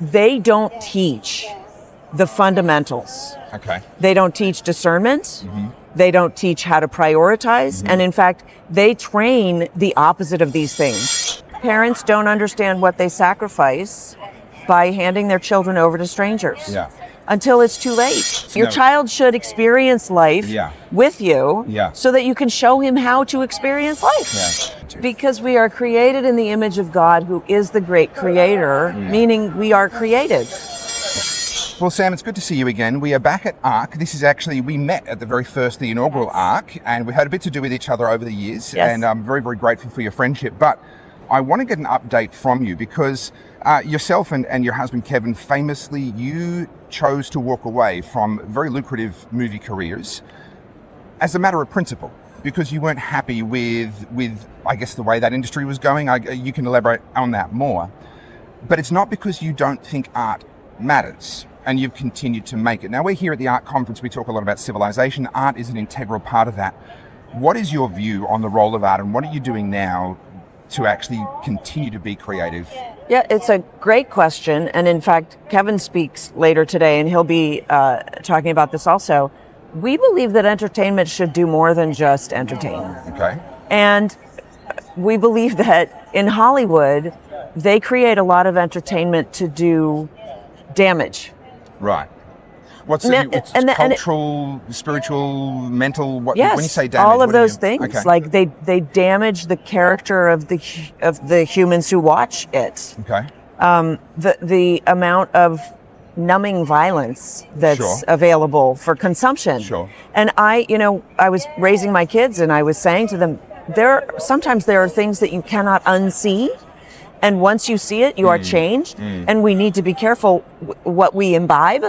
they don't teach the fundamentals. Okay. They don't teach discernment. They don't teach how to prioritize. And in fact, they train the opposite of these things. Parents don't understand what they sacrifice by handing their children over to strangers. Yeah. Until it's too late. Your child should experience life with you so that you can show him how to experience life. Because we are created in the image of God, who is the great creator, meaning we are created. Well, Sam, it's good to see you again. We are back at ARC. This is actually, we met at the inaugural ARC, and we had a bit to do with each other over the years. And I'm very, very grateful for your friendship. But I want to get an update from you because yourself and your husband, Kevin, famously, you chose to walk away from very lucrative movie careers as a matter of principle because you weren't happy with I guess, the way that industry was going. You can elaborate on that more. But it's not because you don't think art matters and you've continued to make it. Now, we're here at the Art Conference. We talk a lot about civilization. Art is an integral part of that. What is your view on the role of art and what are you doing now to actually continue to be creative? Yeah, it's a great question. And in fact, Kevin speaks later today and he'll be talking about this also. We believe that entertainment should do more than just entertain. Okay. And we believe that in Hollywood, they create a lot of entertainment to do damage. Right. What's cultural, spiritual, mental? What, yes, when you say damage, all of those things. Okay. Like they damage the character of the humans who watch it. Okay. The amount of numbing violence that's available for consumption. Sure. And I was raising my kids and I was saying to them, sometimes there are things that you cannot unsee. And once you see it, you are changed. And we need to be careful what we imbibe,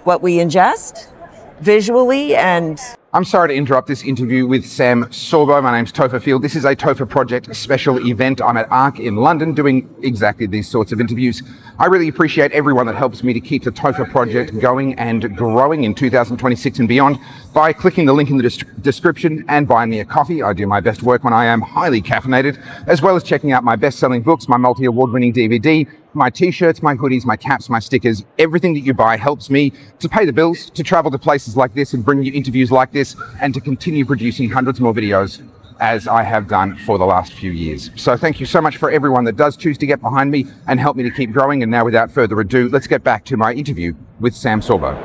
what we ingest visually. And I'm sorry to interrupt this interview with Sam Sorbo. My name's Topher Field. This is a Topher Project special event. I'm at ARC in London doing exactly these sorts of interviews. I really appreciate everyone that helps me to keep the Topher Project going and growing in 2026 and beyond by clicking the link in the description and buying me a coffee. I do my best work when I am highly caffeinated, as well as checking out my best-selling books, my multi-award-winning DVD, my t-shirts, my hoodies, my caps, my stickers. Everything that you buy helps me to pay the bills, to travel to places like this and bring you interviews like this, and to continue producing hundreds more videos as I have done for the last few years. So thank you so much for everyone that does choose to get behind me and help me to keep growing. And now without further ado, let's get back to my interview with Sam Sorbo.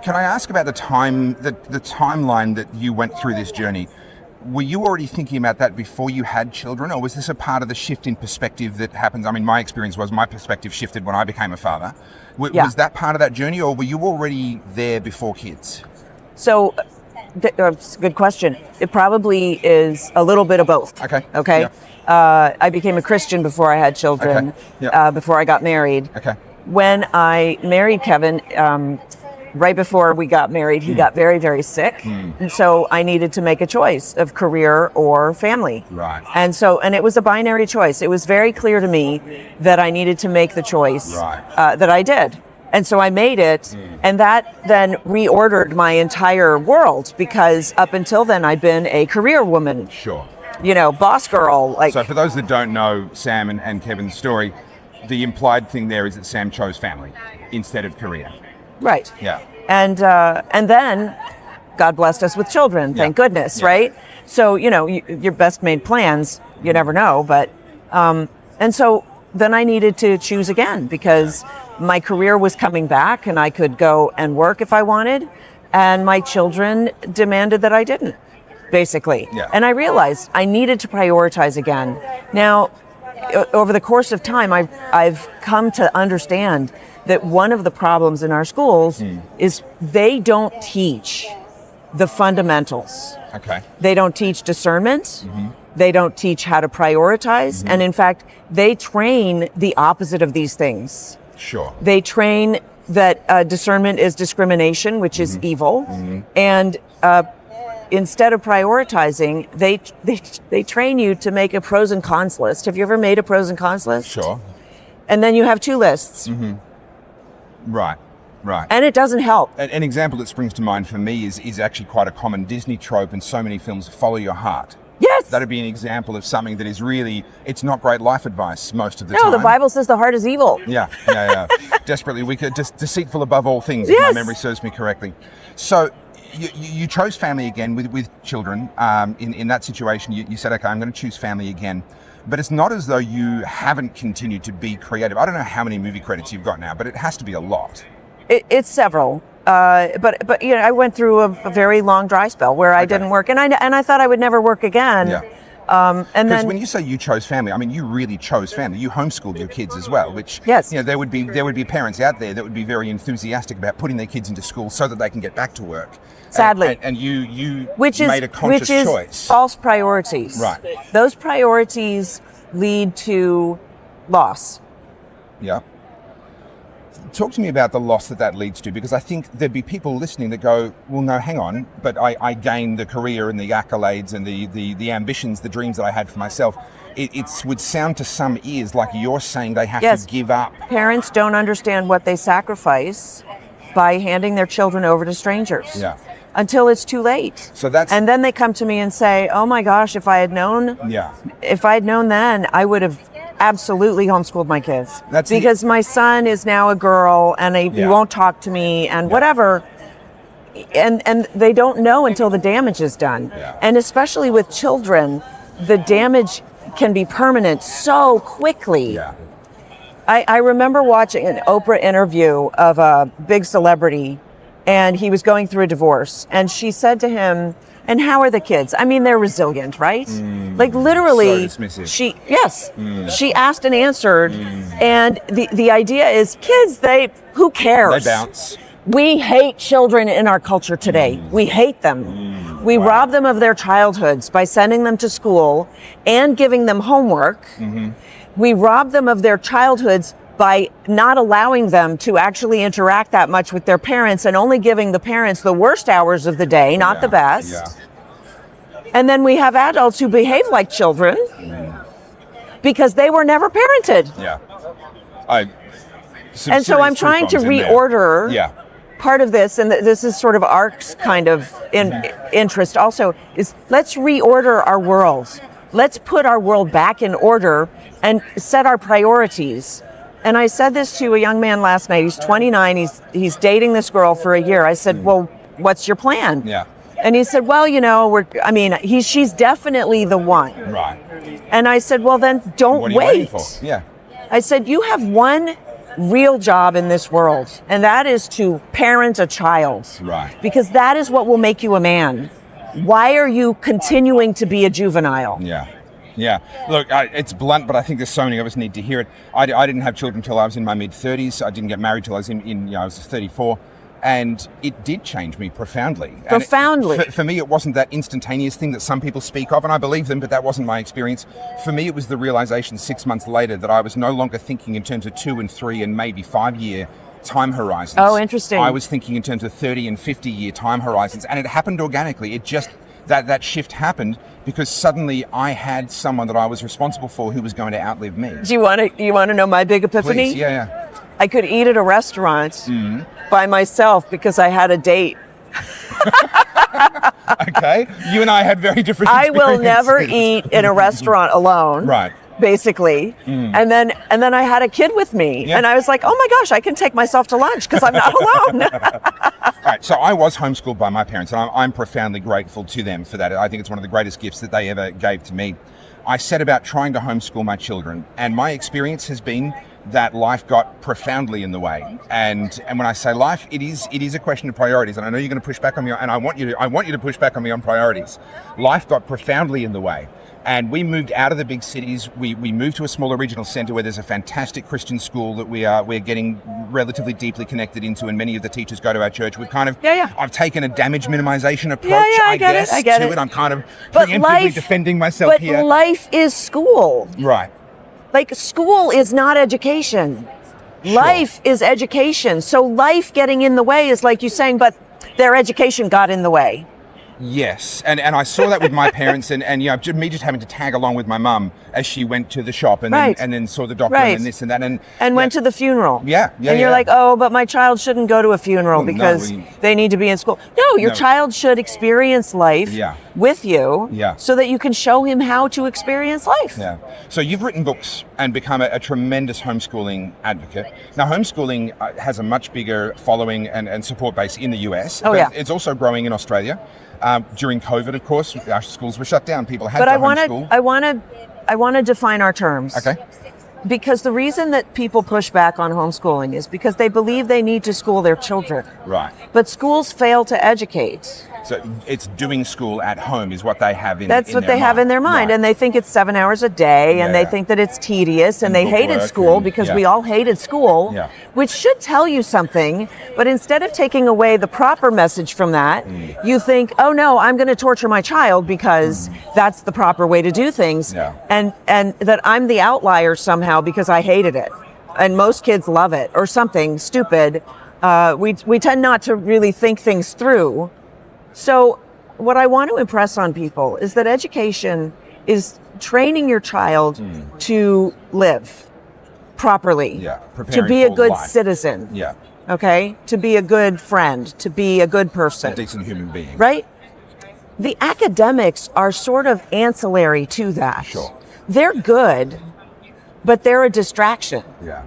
Can I ask about the timeline that you went through this journey? Were you already thinking about that before you had children, or was this a part of the shift in perspective that happens? I mean, my experience was my perspective shifted when I became a father. Was that part of that journey, or were you already there before kids? So, it's a good question. It probably is a little bit of both. Okay. Yeah. I became a Christian before I had children, before I got married. Okay. When I married Kevin, right before we got married, he got very, very sick. And so I needed to make a choice of career or family. Right. And it was a binary choice. It was very clear to me that I needed to make the choice that I did. And so I made it, and that then reordered my entire world, because up until then I'd been a career woman. Sure. Boss girl. So for those that don't know Sam and Kevin's story, the implied thing there is that Sam chose family instead of career. Right. Yeah. And then God blessed us with children, thank goodness, right? So, your best made plans, you never know, but, and so then I needed to choose again, because my career was coming back and I could go and work if I wanted, and my children demanded that I didn't, basically. Yeah. And I realized I needed to prioritize again. Now, over the course of time, I've come to understand that one of the problems in our schools is they don't teach the fundamentals. Okay. They don't teach discernment. They don't teach how to prioritize. And in fact, they train the opposite of these things. Sure. They train that discernment is discrimination, which is evil. And instead of prioritizing, they train you to make a pros and cons list. Have you ever made a pros and cons list? Sure. And then you have two lists. Right. And it doesn't help. An example that springs to mind for me is actually quite a common Disney trope, and so many films, follow your heart. Yes. That'd be an example of something that is really, it's not great life advice most of the time. No, the Bible says the heart is evil. Yeah. Desperately wicked, just deceitful above all things, Yes. if my memory serves me correctly. So you chose family again with children. In that situation, you said, okay, I'm going to choose family again. But it's not as though you haven't continued to be creative. I don't know how many movie credits you've got now, but it has to be a lot. It's several. But you know, I went through a very long dry spell where I didn't work, and I thought I would never work again. Yeah. And Because then when you say you chose family, I mean you really chose family. You homeschooled your kids as well, which Yes. you know there would be parents out there that would be very enthusiastic about putting their kids into school so that they can get back to work. Sadly. and you which is made a conscious which is choice. false priorities. Right. Those priorities lead to loss. Yeah. Talk to me about the loss that leads to, because I think there'd be people listening that go, well, no, hang on, but I gained the career and the accolades and the ambitions, the dreams that I had for myself. It would sound to some ears like you're saying they have Yes. to give up. Parents don't understand what they sacrifice by handing their children over to strangers. Yeah. Until it's too late. So that's... And then they come to me and say, "Oh my gosh, if I had known then, I would have absolutely homeschooled my kids." Because my son is now a girl and he won't talk to me and whatever. And they don't know until the damage is done. Yeah. And especially with children, the damage can be permanent so quickly. Yeah. I remember watching an Oprah interview of a big celebrity, and he was going through a divorce, and she said to him, "And how are the kids?" I mean, they're resilient, right? Like literally, So dismissive. She asked and answered, and the idea is kids, who cares? They bounce. We hate children in our culture today. We hate them. We rob them of their childhoods by sending them to school and giving them homework. We rob them of their childhoods by not allowing them to actually interact that much with their parents and only giving the parents the worst hours of the day, not the best. Yeah. And then we have adults who behave like children because they were never parented. Yeah. And so I'm trying to reorder part of this, and this is sort of ARC's kind of interest also, is let's reorder our world. Let's put our world back in order and set our priorities. And I said this to a young man last night. He's 29. He's dating this girl for a year. I said, "Well, what's your plan?" Yeah. And he said, "Well, you know, she's definitely the one." Right. And I said, "Well, then don't What are you waiting for? Yeah. I said, "You have one real job in this world, and that is to parent a child. Right. Because that is what will make you a man. Why are you continuing to be a juvenile?" Yeah. Yeah. Look, it's blunt, but I think there's so many of us need to hear it. I didn't have children until I was in my mid-30s. I didn't get married till I was I was 34. And it did change me profoundly. Profoundly. For me, it wasn't that instantaneous thing that some people speak of, and I believe them, but that wasn't my experience. For me, it was the realization 6 months later that I was no longer thinking in terms of 2 and 3 and maybe 5-year time horizons. Oh, interesting. I was thinking in terms of 30 and 50-year time horizons, and it happened organically. It just... That shift happened because suddenly I had someone that I was responsible for who was going to outlive me. Do you want to know my big epiphany? Please, yeah. I could eat at a restaurant by myself because I had a date. Okay. You and I had very different I experiences. will never eat in a restaurant alone. Right. Basically. And then I had a kid with me. Yeah. And I was like, "Oh my gosh, I can take myself to lunch because I'm not alone." All right, so I was homeschooled by my parents, and I'm profoundly grateful to them for that. I think it's one of the greatest gifts that they ever gave to me. I set about trying to homeschool my children, and my experience has been that life got profoundly in the way. And when I say life, it is a question of priorities. And I know you're going to push back on me, and I want you to push back on me on priorities. Life got profoundly in the way. And we moved out of the big cities. We moved to a smaller regional center where there's a fantastic Christian school that we're getting relatively deeply connected into, and many of the teachers go to our church. We've kind of I've taken a damage minimization approach, I guess, I get it. I'm kind of But preemptively defending myself here. But life is school. Right. Like, school is not education. Sure. Life is education. So life getting in the way is like you saying, but their education got in the way. Yes, and I saw that with my parents, and me just having to tag along with my mum as she went to the shop, and then saw the doctor, and this and that, and went to the funeral. And you're like, oh, but my child shouldn't go to a funeral because they need to be in school. No, your child should experience life with you, so that you can show him how to experience life. Yeah. So you've written books and become a tremendous homeschooling advocate. Now, homeschooling has a much bigger following and support base in the US. It's also growing in Australia. During COVID, of course, our schools were shut down. People had to homeschool. I want to define our terms. Okay. Because the reason that people push back on homeschooling is because they believe they need to school their children. Right. But schools fail to educate. So it's doing school at home is what they have in That's what they have in their mind. Right. And they think it's 7 hours a day, and they think that it's tedious, and they hated school because we all hated school, which should tell you something. But instead of taking away the proper message from that, you think, oh no, I'm going to torture my child because that's the proper way to do things. And that I'm the outlier somehow because I hated it. And most kids love it, or something stupid. We tend not to really think things through. So what I want to impress on people is that education is training your child to live properly, to be a good citizen, okay, to be a good friend, to be a good person, a decent human being, right? The academics are sort of ancillary to that. Sure. They're good, but they're a distraction. Yeah.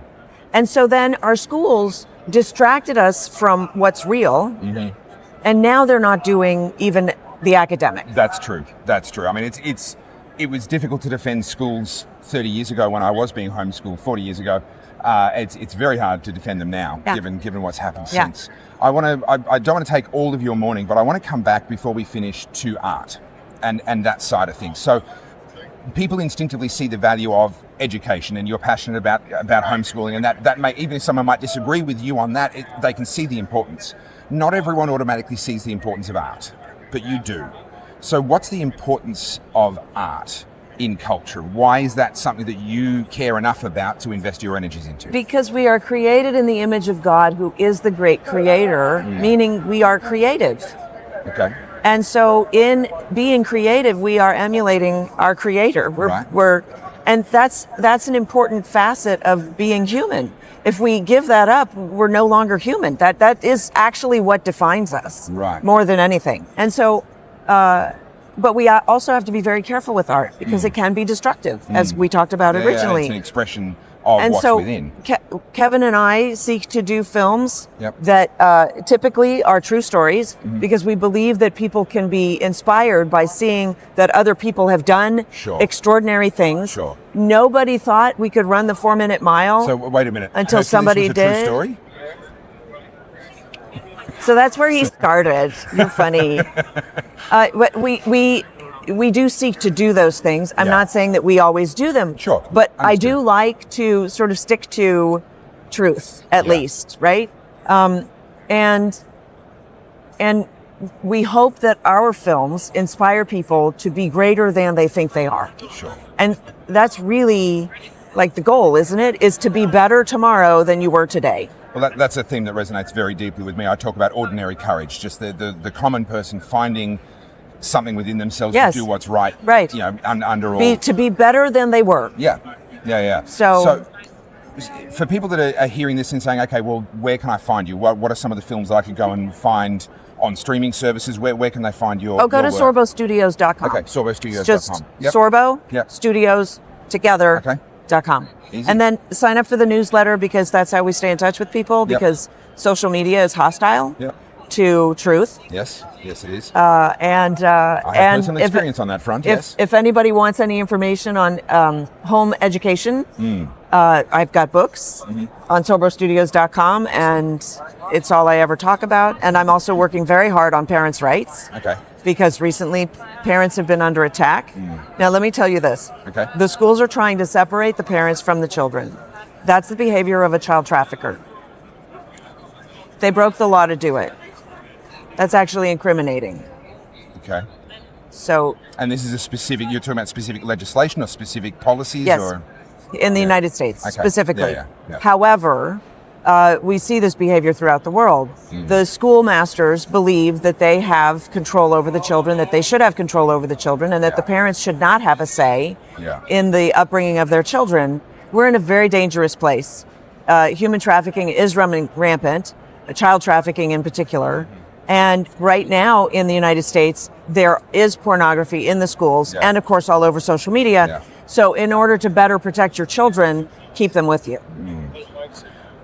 And so then our schools distracted us from what's real. And now they're not doing even the academic. That's true. I mean, it was difficult to defend schools 30 years ago when I was being homeschooled 40 years ago. It's very hard to defend them now, given what's happened since. I don't want to take all of your morning, but I want to come back before we finish to art and that side of things. So people instinctively see the value of education, and you're passionate about homeschooling, and that may, even if someone might disagree with you on that, they can see the importance. Not everyone automatically sees the importance of art, but you do. So what's the importance of art in culture? Why is that something that you care enough about to invest your energies into? Because we are created in the image of God, who is the great creator, meaning we are creative. Okay. And so in being creative, we are emulating our creator. And that's an important facet of being human. If we give that up, we're no longer human. That is actually what defines us, more than anything. And so, but we also have to be very careful with art because it can be destructive, as we talked about originally. It's an expression of what's within. Kevin and I seek to do films that typically are true stories because we believe that people can be inspired by seeing that other people have done extraordinary things. Nobody thought we could run the 4-minute mile. So wait a minute. Until somebody did. True story? So that's where he started. You're funny. But we do seek to do those things. I'm not saying that we always do them. Sure. But I do like to sort of stick to truth, at least, right? And we hope that our films inspire people to be greater than they think they are. Sure. And that's really like the goal, isn't it? Is to be better tomorrow than you were today. Well, that's a theme that resonates very deeply with me. I talk about ordinary courage, just the common person finding something within themselves to do what's right. You know, under all. To be better than they were. Yeah. So for people that are hearing this and saying, okay, well, where can I find you? What are some of the films that I could go and find on streaming services? Where can they find your go to sorbostudios.com. Okay, sorbostudios.com. Just Sorbo Studios together.com. Easy. And then sign up for the newsletter because that's how we stay in touch with people because social media is hostile to truth. Yes, it is. I have personal experience on that front, If anybody wants any information on home education, I've got books on sorbostudios.com, and it's all I ever talk about. And I'm also working very hard on parents' rights. Okay. Because recently parents have been under attack. Now, let me tell you this. Okay. The schools are trying to separate the parents from the children. That's the behavior of a child trafficker. They broke the law to do it. That's actually incriminating. Okay. So. And this is you're talking about specific legislation or specific policies? Yes. Or? In the United States, specifically. Yeah. However, we see this behavior throughout the world. The schoolmasters believe that they have control over the children, that they should have control over the children, and that the parents should not have a say in the upbringing of their children. We're in a very dangerous place. Human trafficking is running rampant, child trafficking in particular. And right now in the United States, there is pornography in the schools and, of course, all over social media. So in order to better protect your children, keep them with you.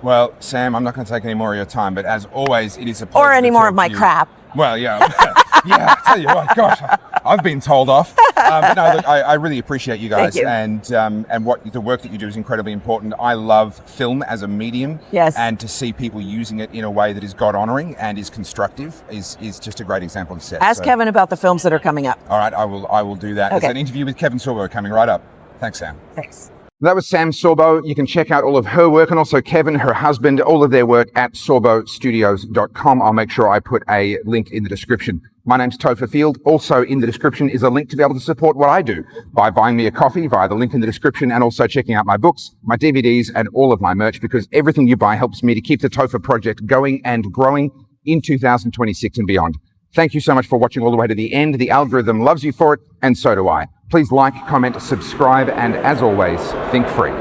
Well, Sam, I'm not going to take any more of your time, but as always, it is a pleasure. Or any more of my crap. Well, yeah. I tell you what, gosh, I've been told off. But no, look, I really appreciate you guys. Thank you. And what the work that you do is incredibly important. I love film as a medium. Yes. And to see people using it in a way that is God-honoring and is constructive is just a great example to set. Ask Kevin about the films that are coming up. All right, I will do that. There's an interview with Kevin Sorbo coming right up. Thanks, Sam. Thanks. That was Sam Sorbo. You can check out all of her work and also Kevin, her husband, all of their work at sorbostudios.com. I'll make sure I put a link in the description. My name's Topher Field. Also in the description is a link to be able to support what I do by buying me a coffee via the link in the description and also checking out my books, my DVDs, and all of my merch, because everything you buy helps me to keep the Topher project going and growing in 2026 and beyond. Thank you so much for watching all the way to the end. The algorithm loves you for it, and so do I. Please like, comment, subscribe, and as always, think free.